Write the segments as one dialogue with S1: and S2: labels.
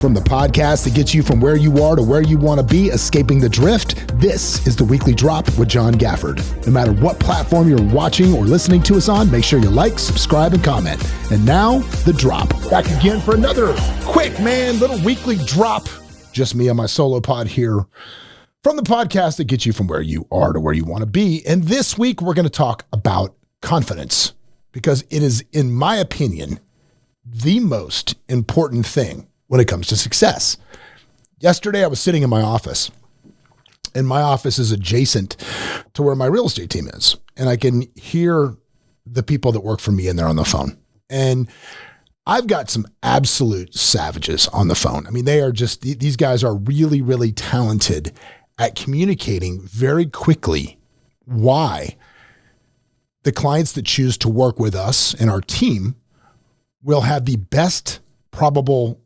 S1: From the podcast that gets you from where you are to where you want to be, escaping the drift, this is the Weekly Drop with John Gafford. No matter what platform you're watching or listening to us on, make sure you like, subscribe, and comment. And now, The Drop. Back again for another quick, little weekly drop. Just me on my solo pod here from the podcast that gets you from where you are to where you want to be. And this week, we're going to talk about confidence because it is, in my opinion, the most important thing when it comes to success. Yesterday, I was sitting in my office, and my office is adjacent to where my real estate team is. And I can hear the people that work for me in there on the phone. And I've got some absolute savages on the phone. I mean, they are just, these guys are really, really talented at communicating very quickly why the clients that choose to work with us and our team will have the best probable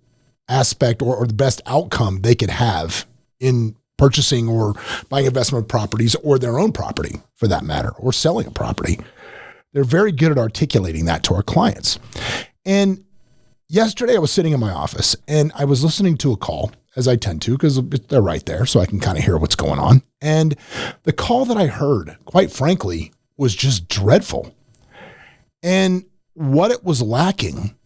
S1: aspect or the best outcome they could have in purchasing or buying investment properties or their own property for that matter, or selling a property. They're very good at articulating that to our clients. And yesterday I was sitting in my office and I was listening to a call, as I tend to, because they're right there so I can kind of hear what's going on. And the call that I heard, quite frankly, was just dreadful. And what it was lacking,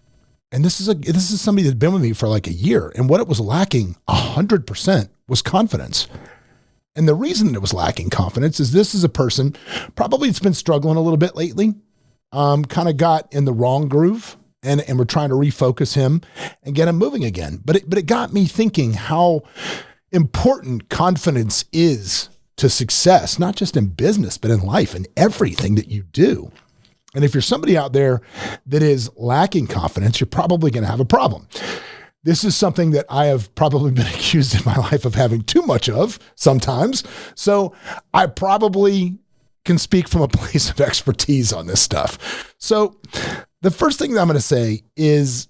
S1: and this is somebody that's been with me for like a year, and what it was lacking 100% was confidence. And the reason it was lacking confidence is this is a person probably that's been struggling a little bit lately, kind of got in the wrong groove, and we're trying to refocus him and get him moving again. But it got me thinking how important confidence is to success, not just in business, but in life and everything that you do. And if you're somebody out there that is lacking confidence, you're probably going to have a problem. This is something that I have probably been accused in my life of having too much of sometimes. So I probably can speak from a place of expertise on this stuff. So the first thing that I'm going to say is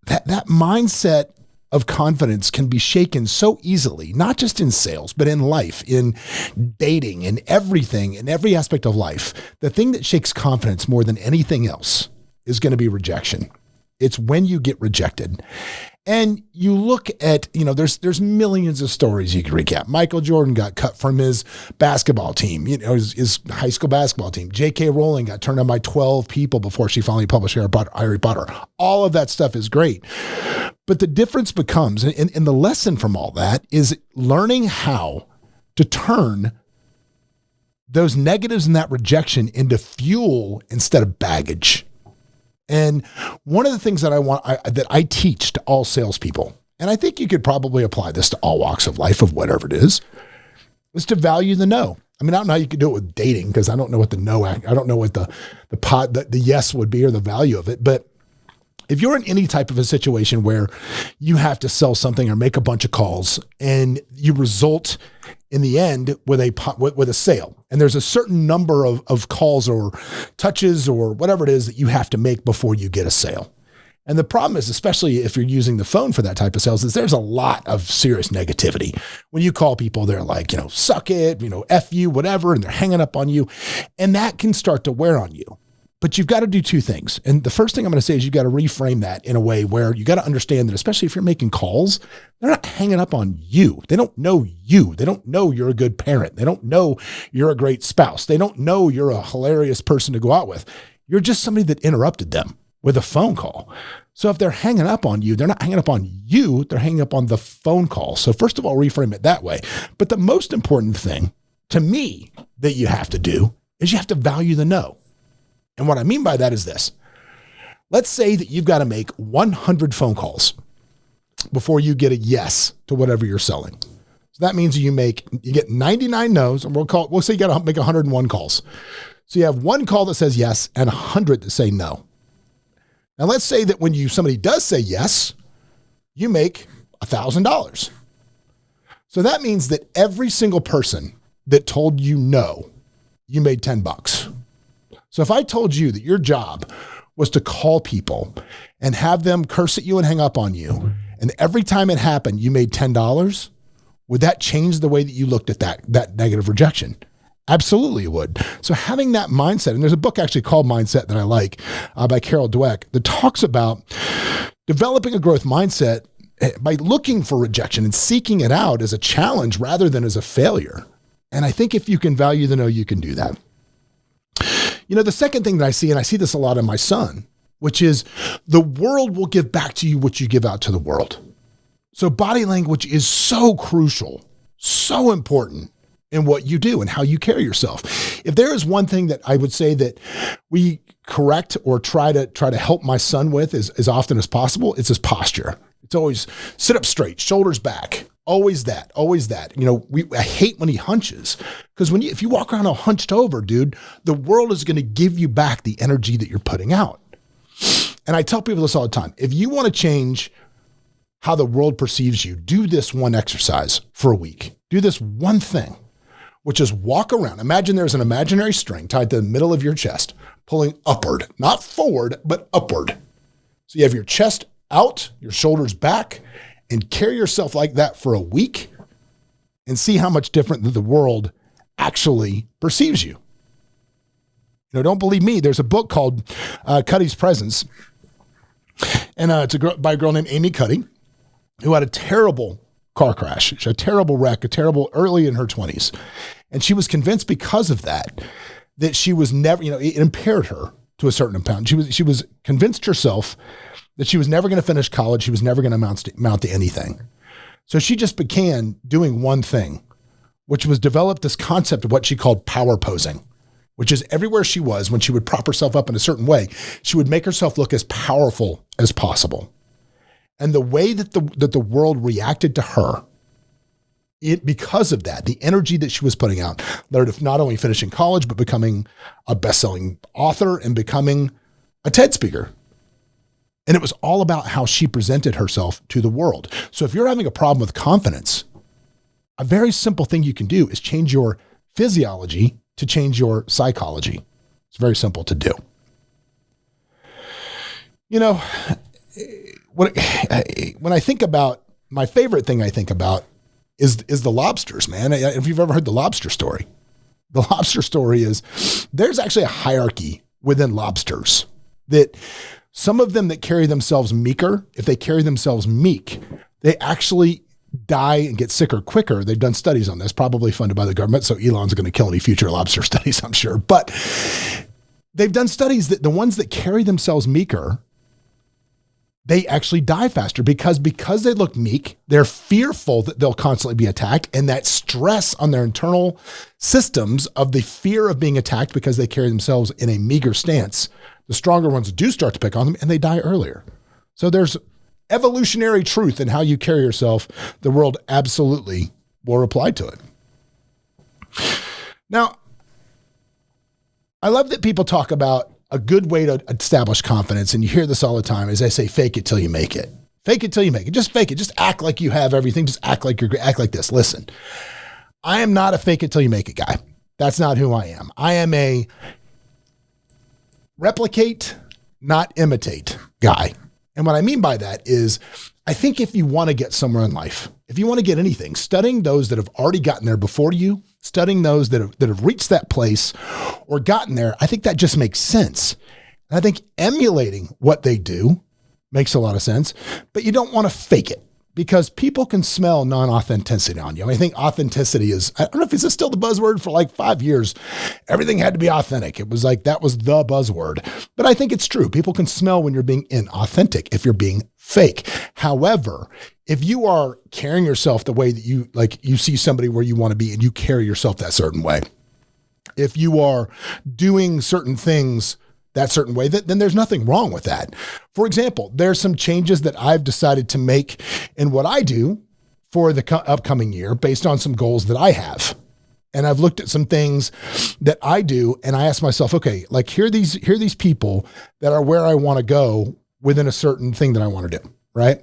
S1: that mindset of confidence can be shaken so easily, not just in sales, but in life, in dating, in everything, in every aspect of life. The thing that shakes confidence more than anything else is going to be rejection. It's when you get rejected. And you look at, there's millions of stories you can recap. Michael Jordan got cut from his basketball team, his high school basketball team. J.K. Rowling got turned on by 12 people before she finally published Harry Potter. All of that stuff is great. But the difference becomes, and the lesson from all that is learning how to turn those negatives and that rejection into fuel instead of baggage. And one of the things that I teach to all salespeople, and I think you could probably apply this to all walks of life of whatever it is to value the no. I mean, I don't know how you could do it with dating because I don't know what the no, I don't know what the yes would be or the value of it. But if you're in any type of a situation where you have to sell something or make a bunch of calls and you result in the end with a sale, and there's a certain number of calls or touches or whatever it is that you have to make before you get a sale. And the problem is, especially if you're using the phone for that type of sales, is there's a lot of serious negativity. When you call people, they're like, suck it, F you, whatever, and they're hanging up on you. And that can start to wear on you. But you've got to do two things. And the first thing I'm going to say is you've got to reframe that in a way where you got to understand that, especially if you're making calls, they're not hanging up on you. They don't know you. They don't know you're a good parent. They don't know you're a great spouse. They don't know you're a hilarious person to go out with. You're just somebody that interrupted them with a phone call. So if they're hanging up on you, they're not hanging up on you. They're hanging up on the phone call. So first of all, reframe it that way. But the most important thing to me that you have to do is you have to value the no. And what I mean by that is this. Let's say that you've got to make 100 phone calls before you get a yes to whatever you're selling. So that means you get 99 no's, and we'll say you got to make 101 calls. So you have one call that says yes and 100 that say no. Now let's say that when somebody does say yes, you make $1,000. So that means that every single person that told you no, you made $10. So if I told you that your job was to call people and have them curse at you and hang up on you, and every time it happened, you made $10, would that change the way that you looked at that negative rejection? Absolutely it would. So having that mindset, and there's a book actually called Mindset that I like by Carol Dweck that talks about developing a growth mindset by looking for rejection and seeking it out as a challenge rather than as a failure. And I think if you can value the no, you can do that. The second thing that I see, and I see this a lot in my son, which is the world will give back to you what you give out to the world. So body language is so crucial, so important in what you do and how you carry yourself. If there is one thing that I would say that we correct or try to help my son with as often as possible, it's his posture. It's always sit up straight, shoulders back, always that, always that. I hate when he hunches, because if you walk around all hunched over, dude, the world is going to give you back the energy that you're putting out. And I tell people this all the time. If you want to change how the world perceives you, do this one exercise for a week. Do this one thing, which is walk around. Imagine there's an imaginary string tied to the middle of your chest, pulling upward, not forward, but upward. So you have your chest out, your shoulders back, and carry yourself like that for a week and see how much different the world actually perceives you. Don't believe me. There's a book called Cuddy's Presence. And it's by a girl named Amy Cuddy, who had a terrible car crash. She had a terrible wreck, early in her 20s. And she was convinced because of that she was never, it impaired her to a certain amount. She was convinced herself that she was never going to finish college. She was never going to amount to anything. So she just began doing one thing, which was develop this concept of what she called power posing, which is everywhere she was, when she would prop herself up in a certain way, she would make herself look as powerful as possible. And the way that the world reacted to her, because of that, the energy that she was putting out, led her to not only finishing college, but becoming a best-selling author and becoming a TED speaker. And it was all about how she presented herself to the world. So if you're having a problem with confidence, a very simple thing you can do is change your physiology to change your psychology. It's very simple to do. When I think about, my favorite thing I think about is the lobsters, man. If you've ever heard the lobster story, the lobster story is there's actually a hierarchy within lobsters, that some of them that carry themselves meeker, if they carry themselves meek, they actually die and get sicker quicker. They've done studies on this, probably funded by the government. So Elon's going to kill any future lobster studies, I'm sure. But they've done studies that the ones that carry themselves meeker, they actually die faster because they look meek. They're fearful that they'll constantly be attacked. And that stress on their internal systems of the fear of being attacked because they carry themselves in a meager stance, the stronger ones do start to pick on them and they die earlier. So there's evolutionary truth in how you carry yourself. The world absolutely will reply to it. Now, I love that people talk about a good way to establish confidence, and you hear this all the time, is they say, fake it till you make it. Fake it till you make it. Just fake it. Just act like you have everything. Just act like you're great. Act like this. Listen, I am not a fake it till you make it guy. That's not who I am. I am a replicate, not imitate guy. And what I mean by that is, I think if you want to get somewhere in life, if you want to get anything, studying those that have already gotten there before you, studying those that have reached that place or gotten there, I think that just makes sense. And I think emulating what they do makes a lot of sense, but you don't want to fake it, because people can smell non-authenticity on you. I think authenticity is, I don't know if it's still the buzzword. For like 5 years, everything had to be authentic. It was like, that was the buzzword. But I think it's true. People can smell when you're being inauthentic, if you're being fake. However, if you are carrying yourself the way that you see somebody where you want to be and you carry yourself that certain way, if you are doing certain things that certain way, then there's nothing wrong with that. For example, there's some changes that I've decided to make in what I do for the upcoming year based on some goals that I have. And I've looked at some things that I do, and I ask myself, okay, like here are these people that are where I want to go within a certain thing that I want to do, right?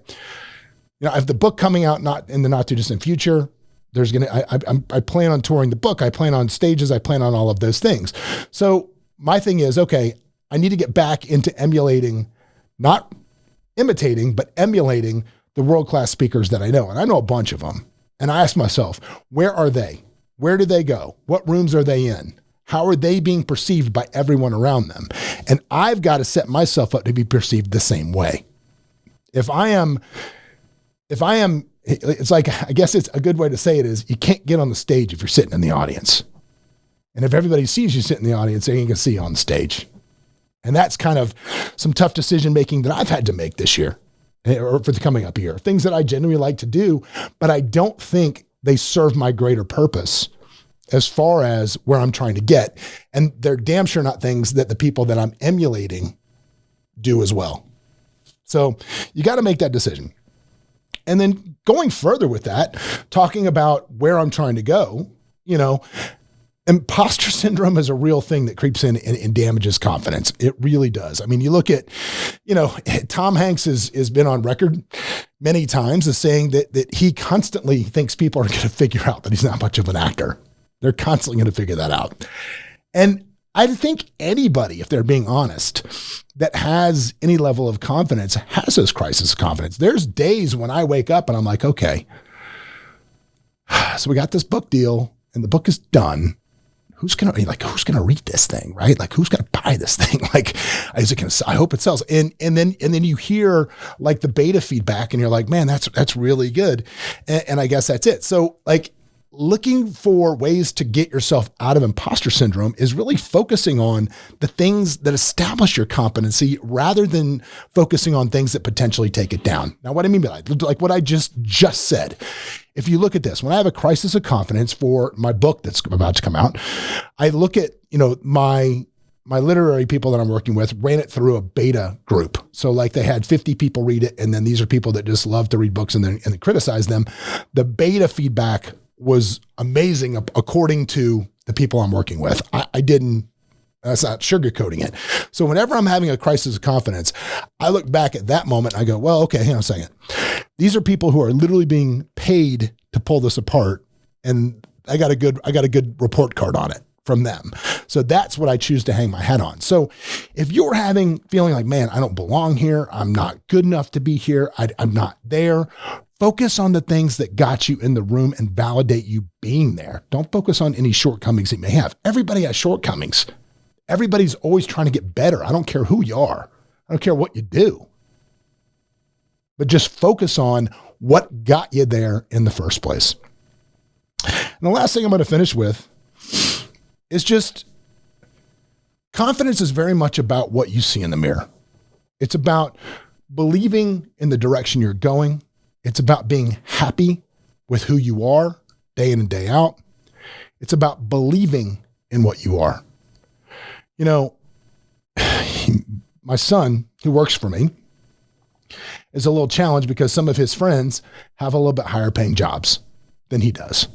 S1: I have the book coming out not in the not too distant future. I plan on touring the book. I plan on stages. I plan on all of those things. So my thing is, okay, I need to get back into emulating, not imitating, but emulating the world-class speakers that I know. And I know a bunch of them. And I ask myself, where are they? Where do they go? What rooms are they in? How are they being perceived by everyone around them? And I've got to set myself up to be perceived the same way. If I am if I am, it's like, I guess it's a good way to say it is you can't get on the stage if you're sitting in the audience. And if everybody sees you sitting in the audience, they ain't gonna see you on the stage. And that's kind of some tough decision-making that I've had to make this year or for the coming up year, things that I genuinely like to do, but I don't think they serve my greater purpose as far as where I'm trying to get. And they're damn sure not things that the people that I'm emulating do as well. So you got to make that decision. And then going further with that, talking about where I'm trying to go, imposter syndrome is a real thing that creeps in and damages confidence. It really does. I mean, you look at, Tom Hanks has been on record many times as saying that he constantly thinks people are going to figure out that he's not much of an actor. They're constantly going to figure that out. And I think anybody, if they're being honest, that has any level of confidence has those crises of confidence. There's days when I wake up and I'm like, okay, so we got this book deal and the book is done. Who's going to read this thing, right? Like, who's going to buy this thing? Like, is it going to, I hope it sells. And then you hear like the beta feedback and you're like, man, that's really good. And I guess that's it. So like, looking for ways to get yourself out of imposter syndrome is really focusing on the things that establish your competency rather than focusing on things that potentially take it down. Now, what I mean by that, like what I just said, if you look at this, when I have a crisis of confidence for my book that's about to come out, I look at, my literary people that I'm working with ran it through a beta group. So like they had 50 people read it. And then these are people that just love to read books and then criticize them. The beta feedback was amazing according to the people I'm working with. That's not sugarcoating it. So whenever I'm having a crisis of confidence, I look back at that moment and I go, well, okay, hang on a second. These are people who are literally being paid to pull this apart. And I got a good report card on it from them. So that's what I choose to hang my hat on. So if you're feeling like, man, I don't belong here, I'm not good enough to be here, I'm not there, focus on the things that got you in the room and validate you being there. Don't focus on any shortcomings you may have. Everybody has shortcomings. Everybody's always trying to get better. I don't care who you are. I don't care what you do. But just focus on what got you there in the first place. And the last thing I'm going to finish with is just confidence is very much about what you see in the mirror. It's about believing in the direction you're going. It's about being happy with who you are day in and day out. It's about believing in what you are. My son, who works for me, is a little challenged because some of his friends have a little bit higher paying jobs than he does.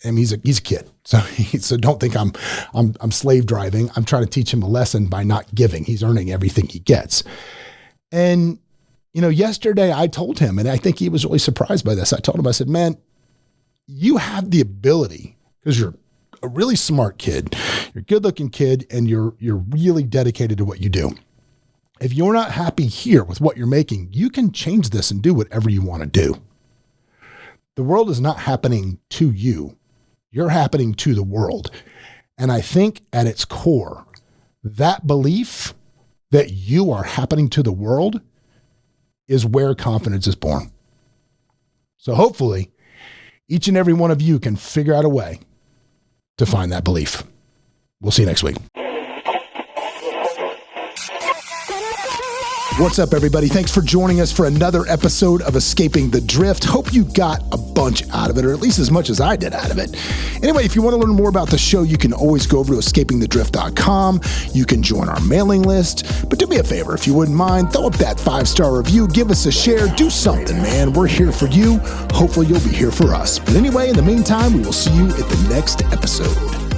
S1: And he's a kid. So don't think I'm slave driving. I'm trying to teach him a lesson by not giving. He's earning everything he gets. And yesterday I told him, and I think he was really surprised by this. I told him, I said, man, you have the ability, because you're a really smart kid, you're a good looking kid, and you're really dedicated to what you do. If you're not happy here with what you're making, you can change this and do whatever you want to do. The world is not happening to you. You're happening to the world. And I think at its core, that belief that you are happening to the world is where confidence is born. So hopefully each and every one of you can figure out a way to find that belief. We'll see you next week. What's up, everybody? Thanks for joining us for another episode of Escaping the Drift. Hope you got a bunch out of it, or at least as much as I did out of it. Anyway, if you want to learn more about the show, you can always go over to escapingthedrift.com. You can join our mailing list. But do me a favor, if you wouldn't mind, throw up that 5-star review, give us a share, do something, man. We're here for you. Hopefully you'll be here for us. But anyway, in the meantime, we will see you at the next episode.